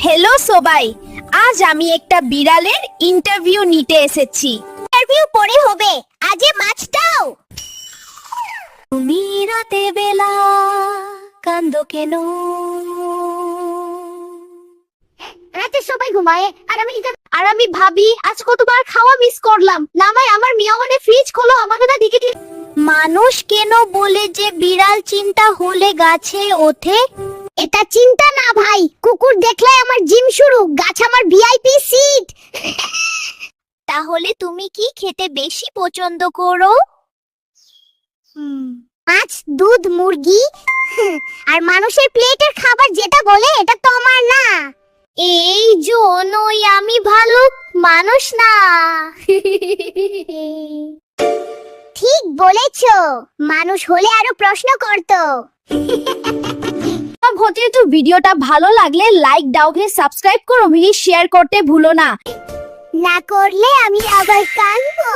Hello সবাই, আজ আমি একটা বিড়ালের ইন্টারভিউ নিতে এসেছি। ইন্টারভিউ পরে হবে, আজে মাছ দাও। তুমি রাতে বেলা কান্দো কেন? রাতে সবাই ঘুমায় আর আমি ভাবি আজ কতবার খাওয়া মিস করলাম। নামাই আমার মিয়াওয়ানে ফ্রিজ খোলো, আমাকে না দিকে মানুষ কেন বলে যে বিড়াল চিন্তা হলে গাছে ওঠে? এটা চিন্তা না ভাই, কুকুর দেখলে আমার জিম শুরু, গাছ আমার ভিআইপি সিট। তাহলে তুমি কি খেতে বেশি পছন্দ করো? মাছ, দুধ, মুরগি আর মানুষের প্লেটের খাবার যেটা বলে এটা তো আমার না। এই জন্যই আমি ভালো মানুষ না। ঠিক বলেছো, মানুষ হলে আরো প্রশ্ন করতো। যেহেতু ভিডিওটা ভালো লাগলে লাইক দাও, সাবস্ক্রাইব করো, ভিডিও শেয়ার করতে ভুলো না। না করলে আমি আবার কাঁদবো।